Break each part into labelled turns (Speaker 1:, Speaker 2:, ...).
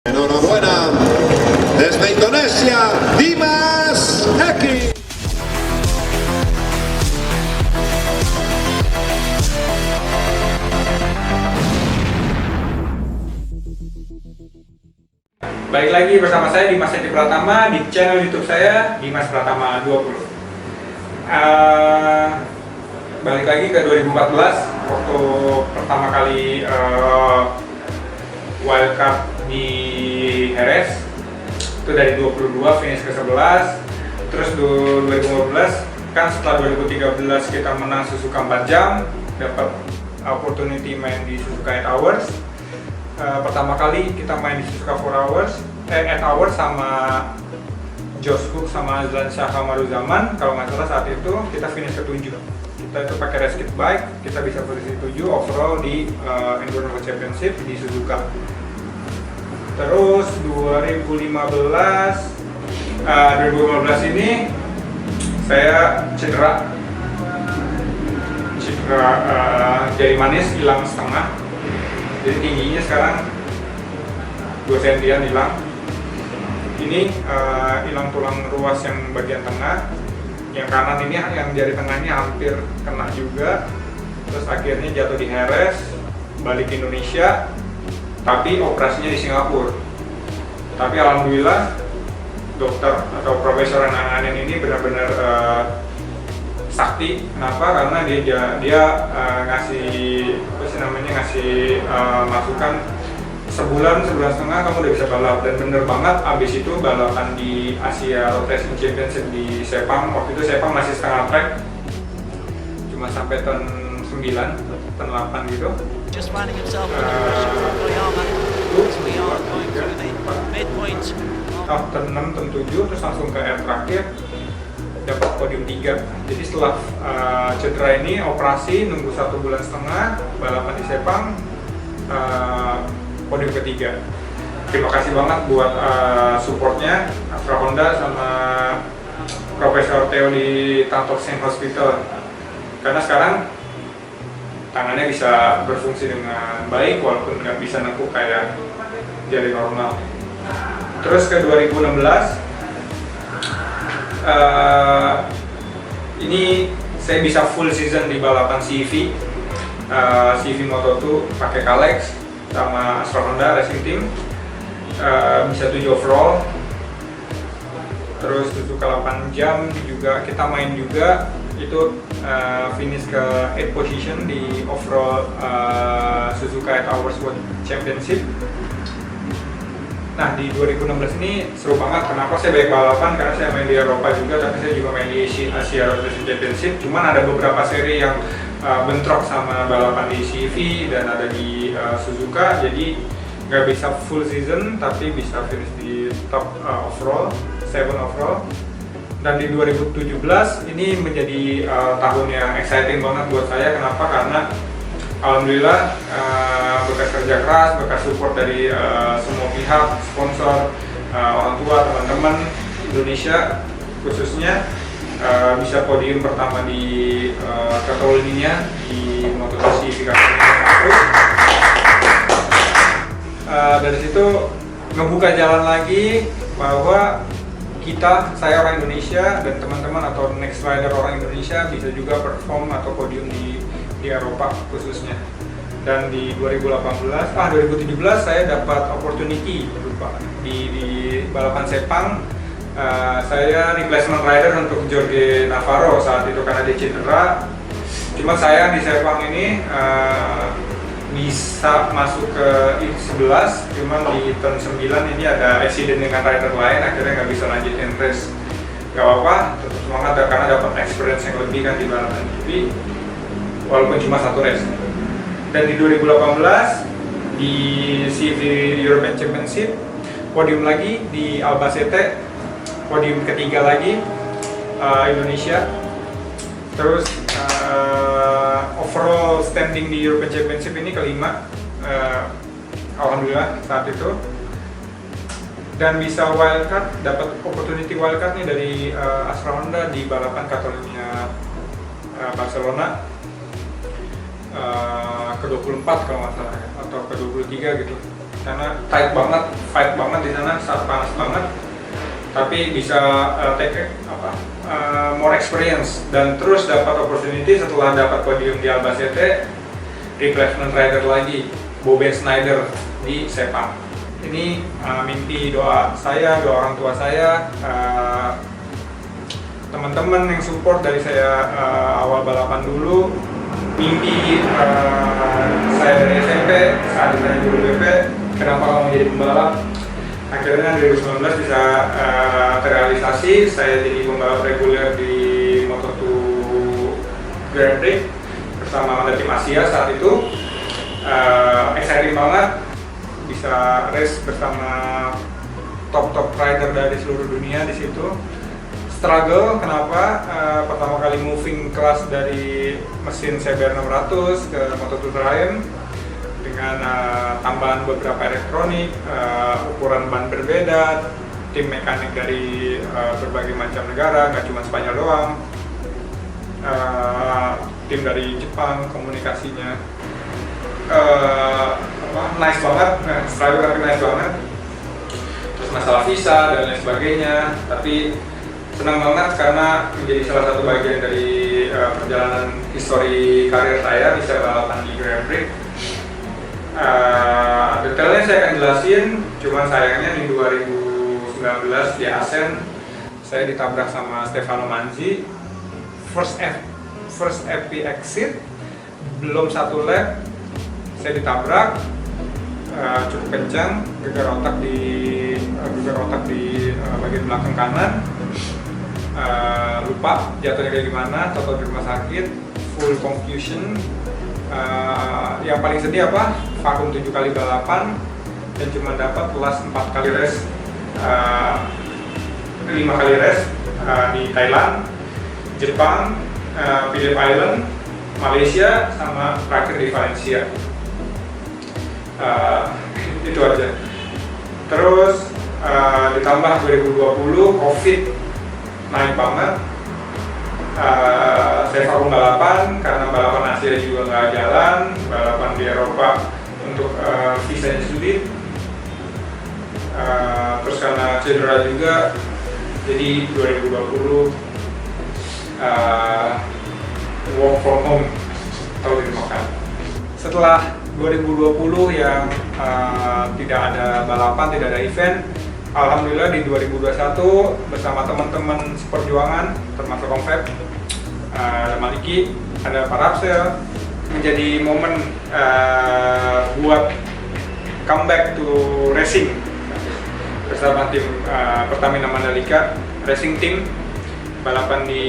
Speaker 1: Enhorabuena desde Indonesia, Dimas Eki.
Speaker 2: Balik lagi bersama saya Dimas Eki Pratama di channel YouTube saya Dimas Pratama 20. Balik lagi ke 2014 waktu pertama kali wildcard di Jerez, itu dari 22 finish ke 11. Terus 2015 kan setelah 2013 kita menang Suzuka 4 jam, dapat opportunity main di Suzuka 8 Hours. Pertama kali kita main di Suzuka 8 Hours sama Josh Cook sama Azlan Shah Kamaruzaman. Kalau nggak salah saat itu kita finish ke-7. Kita itu pakai race kit bike, kita bisa posisi 7 overall di Enduro Championship di Suzuka. Terus 2015 ini saya cedera jari manis hilang setengah. Jadi tingginya sekarang 2 sentian hilang. Ini hilang tulang ruas yang bagian tengah. Yang kanan ini yang jari tengahnya hampir kena juga. Terus akhirnya jatuh di Jerez, balik ke Indonesia, tapi operasinya di Singapura. Tapi alhamdulillah dokter atau profesor Anan ini benar-benar sakti. Kenapa? Karena dia ngasih masukan sebulan setengah kamu udah bisa balap, dan bener banget. Abis itu balapan di Asia Road Racing Championship di Sepang. Waktu itu Sepang masih setengah track, cuma sampai turn 9, turn 8 gitu.
Speaker 3: Just finding himself under pressure from Koyama as we are going through the midpoint.
Speaker 2: Turn 6, turn 7, terus langsung ke air terakhir, dapat podium 3. Jadi setelah cedera ini operasi, nunggu 1,5 bulan, balapan di Sepang, podium ketiga. Terima kasih banget buat supportnya Astra Honda sama Profesor Theo di Tantok Sen Hospital, karena sekarang tangannya bisa berfungsi dengan baik walaupun nggak bisa nengkuk kayak jari normal. Terus ke 2016 ini saya bisa full season di balapan CV Moto2 pakai Kalex sama Astra Honda Racing Team, bisa 7 overall. Terus Suzuka 8 jam juga kita main juga, itu finish ke 8 position di overall Suzuka 8 Hours World Championship. Nah di 2016 ini seru banget. Kenapa saya banyak balapan? Karena saya main di Eropa juga, tapi saya juga main di Asia Road Racing Championship. Cuman ada beberapa seri yang bentrok sama balapan di CV dan ada di Suzuka, jadi nggak bisa full season tapi bisa finish di top overall, 7 overall. Dan di 2017 ini menjadi tahun yang exciting banget buat saya. Kenapa? Karena alhamdulillah berkat kerja keras, berkat support dari semua pihak, sponsor, orang tua, teman-teman Indonesia khususnya, bisa podium pertama di Catalunya di MotoGP dari situ ngebuka jalan lagi bahwa saya orang Indonesia dan teman-teman atau next rider orang Indonesia bisa juga perform atau podium di Eropa khususnya. Dan di 2017 saya dapat opportunity di balapan Sepang. Saya replacement rider untuk Jorge Navarro saat itu karena dia cedera. Cuma saya di Sepang ini bisa masuk ke 11, cuma di turn 9 ini ada accident dengan rider lain, akhirnya nggak bisa lanjutin race. Gak apa-apa, tetap semangat karena dapat experience yang lebih kan di balapan GP, walaupun cuma 1 race. Dan di 2018 di CV European Championship podium lagi di Albacete, podium ketiga lagi Indonesia. Terus overall standing di European Championship ini kelima, alhamdulillah saat itu. Dan bisa wildcard, dapat opportunity wildcard nih dari Astra Honda di balapan Catalunya Barcelona ke-24 kalau nggak salah, atau ke-23 gitu. karena fight banget di sana, saat panas banget. Tapi bisa more experience dan terus dapat opportunity setelah dapat podium di Albacete, replacement rider lagi Boben Snyder di Sepang. Ini mimpi doa saya, doa orang tua saya, teman-teman yang support dari saya awal balapan dulu. Mimpi saya dari SMP saat saya guru BP, kenapa kamu jadi pembalap? Akhirnya 2019 bisa terrealisasi. Saya jadi pembalap reguler di Moto2 Grand Prix bersama Honda Tim Asia saat itu. Exciting banget bisa race bersama top rider dari seluruh dunia di situ. Struggle, kenapa? Pertama kali moving kelas dari mesin CBR 600 ke Moto2 Terrain dengan tambahan beberapa elektronik, ukuran ban berbeda, tim mekanik dari berbagai macam negara, nggak cuma Spanyol doang, tim dari Jepang, komunikasinya nice banget, struggle tapi nice banget. Terus masalah visa dan lain sebagainya, tapi senang banget karena menjadi salah satu bagian dari perjalanan histori karir saya bisa balapan di Grand Prix. Detailnya saya akan jelasin, cuman sayangnya di 2019 di Asen saya ditabrak sama Stefano Manzi, first FP exit, belum satu lap saya ditabrak, cukup kencang, gegar otak di bagian belakang kanan. Lupa jatuhnya kayak gimana, total di rumah sakit, full confusion. Yang paling sedih apa? Vakum 7 kali balapan dan cuma dapat kelas 4 kali race, 5 kali race di Thailand, Jepang, Phillip Island, Malaysia, sama terakhir di Valencia. Itu aja. Terus ditambah 2020 COVID naik banget. Saya vakum balapan karena balapan Asia juga nggak jalan, balapan di Eropa untuk visanya sulit. Terus karena cedera juga, jadi 2020 work from home atau di rumah kan. Setelah 2020 yang tidak ada balapan, tidak ada event, alhamdulillah di 2021 bersama teman-teman seperjuangan termasuk Om Feb, ada Maliki, ada Pak Rapsel, menjadi momen buat comeback to racing bersama tim Pertamina Mandalika Racing Team, balapan di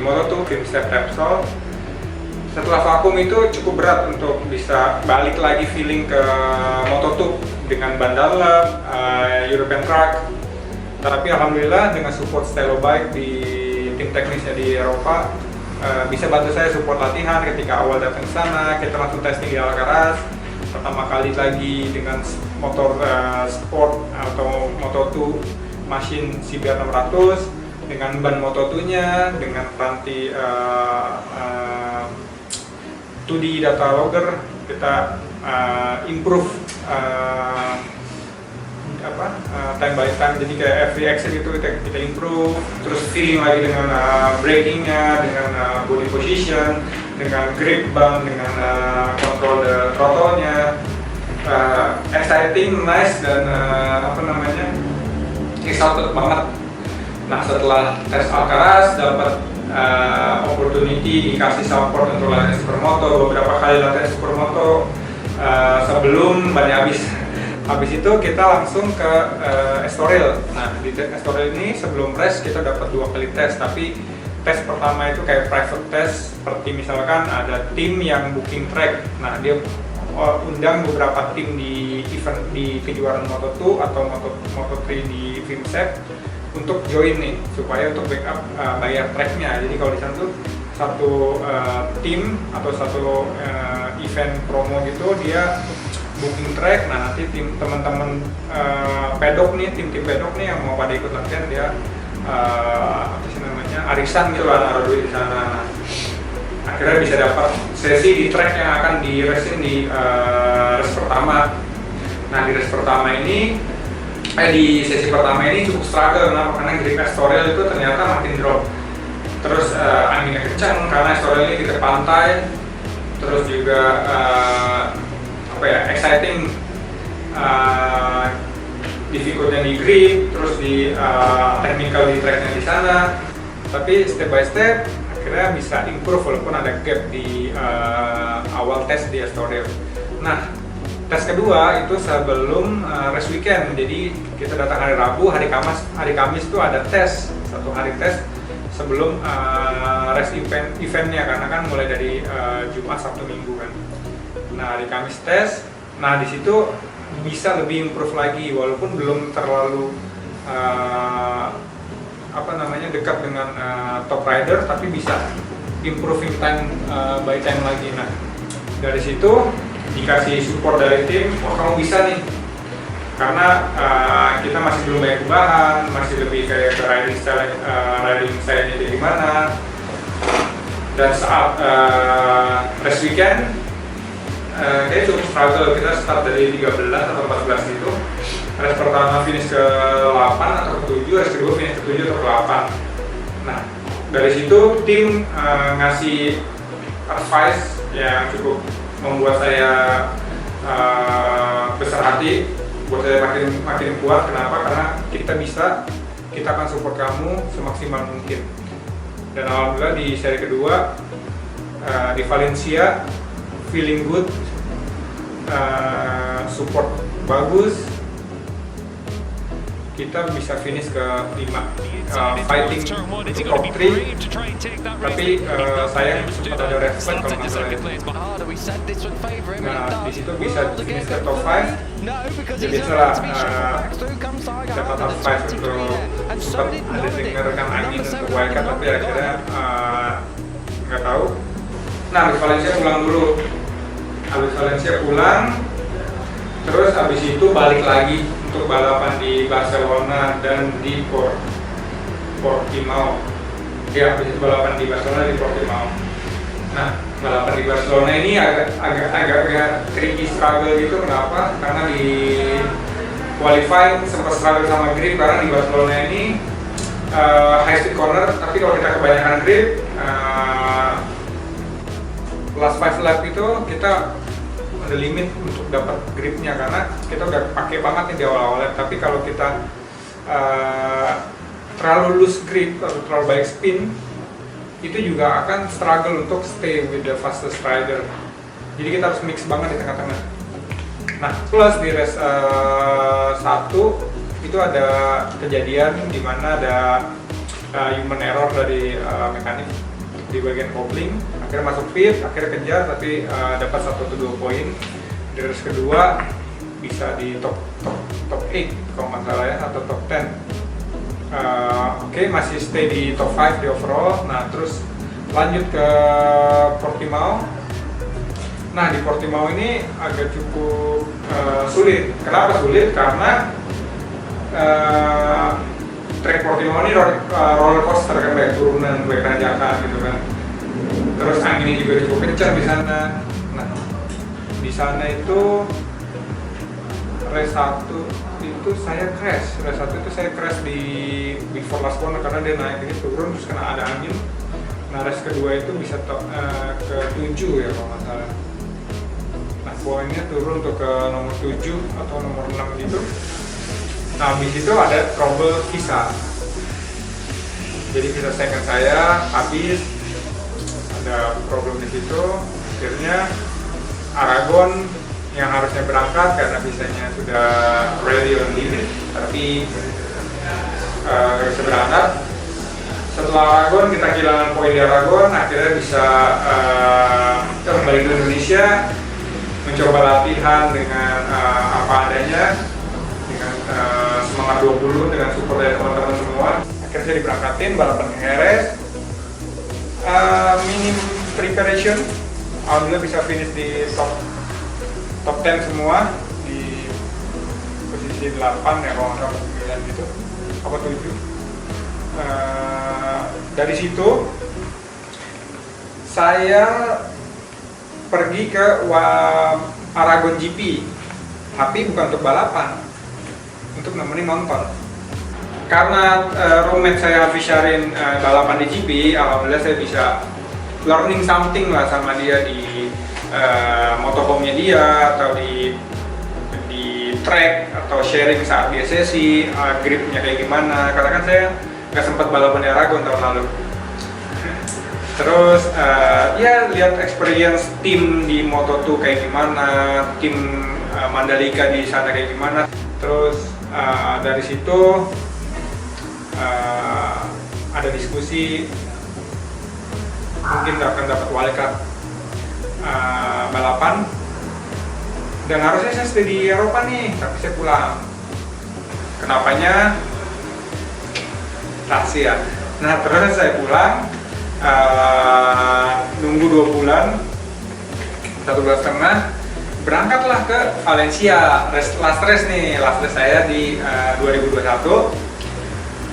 Speaker 2: Moto2 tim Step Repsol. Setelah vakum itu cukup berat untuk bisa balik lagi feeling ke Moto2 dengan ban Dunlop, European Track. Tapi alhamdulillah dengan support Stelo Bike di tim teknisnya di Eropa bisa bantu saya support latihan. Ketika awal datang ke sana, kita langsung testing di Alcaraz. Pertama kali lagi dengan motor sport atau Moto2 mesin CBR 600 dengan ban Moto2-nya, dengan rantai 2D data logger, kita improve time by time, jadi kayak every exit itu kita improve, terus feeling lagi dengan brakingnya, dengan body position, dengan grip ban, dengan control the throttle-nya, exciting, nice, dan excited banget. Nah setelah tes Alcaraz dapat opportunity dikasih support untuk latihan supermoto, beberapa kali latihan supermoto sebelum bannya habis itu kita langsung ke Estoril. Nah di Estoril ini sebelum race kita dapat 2 kali tes, tapi tes pertama itu kayak private test, seperti misalkan ada tim yang booking track, nah dia undang beberapa tim di event di kejuaraan Moto2 atau Moto3 di Vimsep untuk join nih, supaya untuk backup bayar tracknya. Jadi kalau di sana tuh satu tim atau satu event promo gitu dia booking track. Nah nanti tim teman-teman pedok nih, tim pedok nih yang mau pada ikut latihan dia arisan gitu lah, naruh duit di sana. Akhirnya bisa dapat sesi di track yang akan di racing di race pertama. Nah di race pertama ini, di sesi pertama ini cukup struggle. Kenapa? Karena grip Estoril itu ternyata makin drop. Terus anginnya kencang karena Estoril ini di pantai. Terus juga exciting, difficultnya di grip, terus di technical di tracknya di sana. Tapi step by step akhirnya bisa improve walaupun ada gap di awal tes di Estoril. Nah, tes kedua itu sebelum race weekend. Jadi kita datang hari Rabu, hari Kamis itu ada tes, 1 hari tes sebelum race eventnya, karena kan mulai dari Jumat, Sabtu, Minggu kan. Nah, hari Kamis tes. Nah, di situ bisa lebih improve lagi walaupun belum terlalu dekat dengan top rider, tapi bisa improving time by time lagi. Nah, dari situ dikasih support dari tim, kamu bisa nih, karena kita masih belum banyak perubahan, masih lebih kayak ke riding style-nya dari gimana. Dan saat race weekend kayak cukup struggle, kita start dari 13 atau 14 gitu. Race pertama finish ke 8 atau ke 7, race kedua finish ke 7 atau ke 8. Nah, dari situ tim ngasih advice yang cukup membuat saya besar hati, buat saya makin kuat. Kenapa? Karena kita akan support kamu semaksimal mungkin. Dan alhamdulillah di seri kedua di Valencia feeling good, support bagus, kita bisa finish ke 5, fighting top 3, tapi sayang sempat ada red flag kalau nggak salah. Nah, di situ bisa finish ke top 5, jadi biasalah dapat top 5 untuk sempat ada dengarkan angin untuk wildcard, tapi akhirnya nggak tahu. Nah, habis Valencia pulang dulu, terus habis itu balik lagi untuk balapan di Barcelona dan di Portimao. Ya, habis itu balapan di Barcelona di Portimao. Nah, balapan di Barcelona ini agak tricky struggle gitu. Kenapa? Karena di qualifying sempat struggle sama grip, karena di Barcelona ini high speed corner, tapi kalau kita kebanyakan grip, last 5 lap itu kita ada limit untuk dapat gripnya, karena kita udah pakai banget nih di awal-awal. Tapi kalau kita terlalu loose grip atau terlalu banyak spin, itu juga akan struggle untuk stay with the fastest rider. Jadi kita harus mix banget di tengah-tengah. Nah, plus di race 1 itu ada kejadian di mana ada human error dari mekanik di bagian coupling, akhirnya masuk pit, akhirnya kejar, tapi dapat 1 atau 2 poin. Di race kedua bisa di top 8 kalau nggak salah ya, atau top 10. Oke, masih stay di top 5 di overall. Nah, terus lanjut ke Portimao. Nah, di Portimao ini agak cukup sulit. Kenapa sulit? Karena track Portimao ini roller coaster kan, kayak turunan, kayak tanjakan gitu kan. Terus anginnya juga cukup kencang di sana. Nah, di sana itu race 1 itu saya crash. Race 1 itu saya crash di before last corner karena dia naik ini turun terus kena ada angin. Nah, race kedua itu bisa ke 7 ya kalau nggak salah. Nah, poinnya turun untuk ke nomor 7 atau nomor 6 gitu. Nah, habis itu ada trouble visa. Jadi visa second saya habis, ada problem di situ. Akhirnya Aragon yang harusnya berangkat karena visanya sudah ready on limit, tapi nggak bisa berangkat. Setelah Aragon kita kehilangan poin di Aragon, akhirnya bisa kembali ke Indonesia, mencoba latihan dengan apa adanya, dengan semangat 20 dengan support dari teman-teman semua. Akhirnya saya diberangkatin balapan ke Jerez, minim preparation, alhamdulillah bisa finish di top 10 semua, di posisi 8 ya kalau nggak salah, 9 gitu, apa 7. Dari situ saya pergi ke Aragon GP. tapi bukan untuk balapan, untuk nemenin nonton. Karena roommate saya Hafiz Syarin balapan di GP, alhamdulillah saya bisa learning something lah sama dia di motorhome-nya dia, atau di track, atau sharing saat dia sesi, gripnya kayak gimana, karena kan saya nggak sempat balapan di Aragon tahun lalu. Terus ya lihat experience tim di Moto2 kayak gimana, tim Mandalika di sana kayak gimana. Terus dari situ ada diskusi mungkin akan dapat wildcard balapan, dan harusnya saya stay di Eropa nih, tapi saya pulang. Kenapanya? Rahasia. Nah, terus saya pulang, nunggu 2 bulan, 1 bulan setengah, berangkatlah ke Valencia. Last race saya di 2021.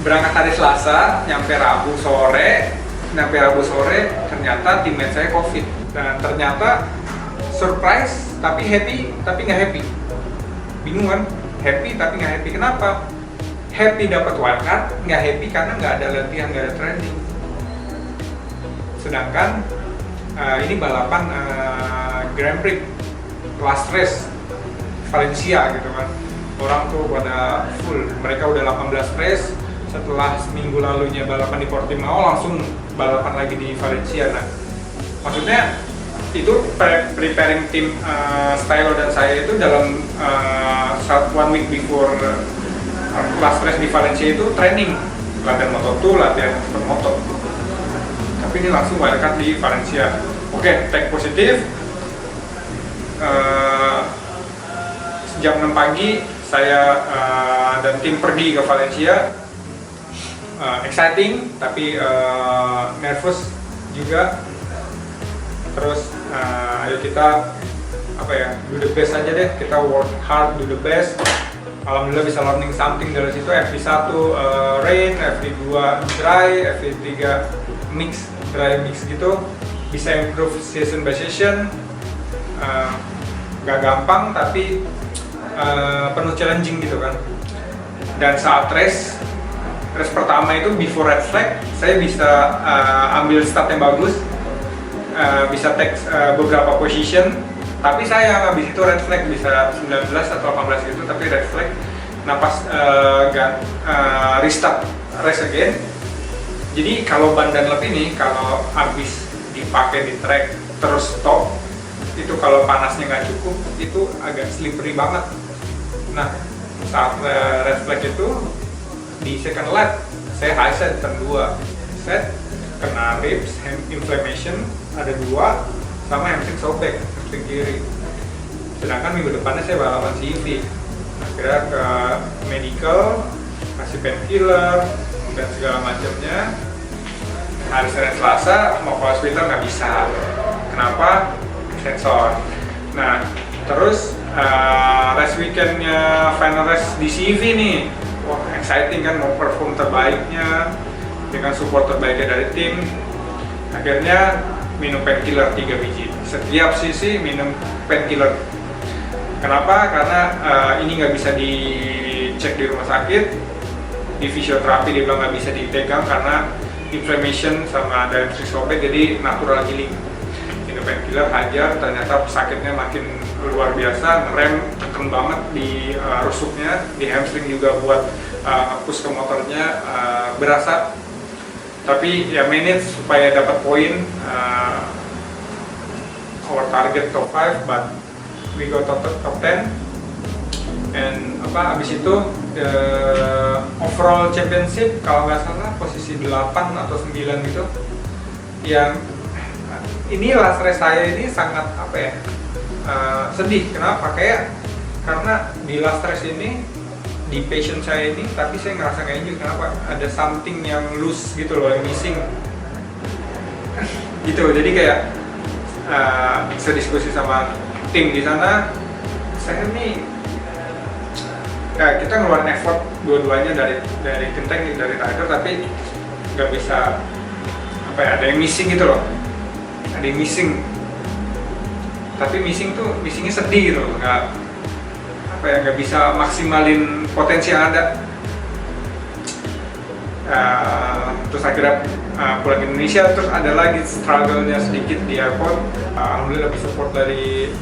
Speaker 2: Berangkat hari Selasa, nyampe Rabu sore, ternyata teammate saya COVID. Dan ternyata surprise, tapi happy, tapi nggak happy. Bingung kan? Happy tapi nggak happy. Kenapa? Happy dapat wildcard, nggak happy karena nggak ada latihan, nggak ada training. Sedangkan ini balapan Grand Prix, last race Valencia gitu kan. Orang tuh pada full, mereka udah 18 race. Setelah seminggu lalunya balapan di Portimao, langsung balapan lagi di Valencia. Nah, maksudnya itu preparing tim Stylo dan saya itu dalam 1 week before last race di Valencia itu training, latihan Moto2, latihan moto. Tapi ini langsung wildcard di Valencia. Oke, take positif. Jam 6 pagi saya dan tim pergi ke Valencia. Exciting tapi nervous juga. Terus ayo kita do the best aja deh, kita work hard, do the best. Alhamdulillah bisa learning something dari situ. FP1 rain, FP2 dry, FP3 mix, dry mix gitu. Bisa improve season by season. Gak gampang tapi penuh challenging gitu kan. Dan saat race pertama itu before red flag, saya bisa ambil start yang bagus, bisa take beberapa position, tapi saya habis itu red flag bisa 19 atau 18 gitu, tapi red flag. Nah pas restart race again, jadi kalau ban dan lap ini kalau habis dipakai di track terus stop, itu kalau panasnya nggak cukup itu agak slippery banget. Nah saat red flag itu di second lap saya high set turn 2 set, kena ribs, inflammation ada 2, sama hamstring sobek, hamstring kiri. Sedangkan minggu depannya saya balapan CV. Akhirnya ke medical, kasih painkiller dan segala macamnya. Hari Senin Selasa mau ke hospital nggak bisa. Kenapa? Sensor. Nah terus race weekendnya final race di CV nih. Wah, exciting kan, mau perform terbaiknya dengan support terbaiknya dari tim. Akhirnya minum painkiller 3 biji. Setiap sisi minum painkiller. Kenapa? Karena ini nggak bisa dicek di rumah sakit. Di fisioterapi dia bilang nggak bisa dipegang karena inflammation sama dari sobek, jadi natural healing. Minum painkiller, hajar, ternyata sakitnya makin luar biasa, ngerem kenceng banget di rusuknya, di hamstring juga buat push ke motornya berasa. Tapi ya manage supaya dapat poin. Our target top 5, but we go top 10. And abis itu overall championship kalau nggak salah posisi 8 atau 9 gitu. Yang ini last race saya ini sangat sedih. Kenapa? Karena di last race ini, di passion saya ini, tapi saya ngerasa nggak enjoy. Kenapa? Ada something yang loose gitu loh, yang missing gitu. Jadi kayak saya diskusi sama tim di sana, saya nih kita ngeluarin effort dua-duanya dari tim teknik, dari rider, tapi nggak bisa ada yang missing gitu loh. Ada yang missing, tapi missingnya sedih gitu, nggak nggak bisa maksimalin potensi yang ada. Terus akhirnya pulang ke Indonesia, terus ada lagi struggle-nya sedikit di airport. Alhamdulillah dapat support dari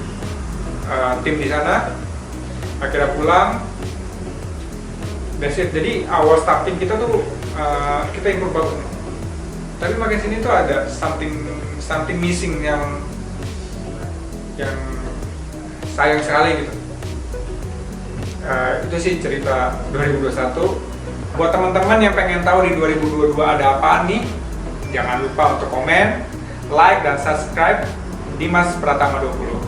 Speaker 2: tim di sana. Akhirnya pulang. That's it. Jadi awal starting kita tuh kita improve bagus. Tapi makin sini tuh ada something missing yang sayang sekali gitu. Itu sih cerita 2021. Buat teman-teman yang pengen tahu di 2022 ada apaan nih, jangan lupa untuk komen, like, dan subscribe Dimas Pratama 20.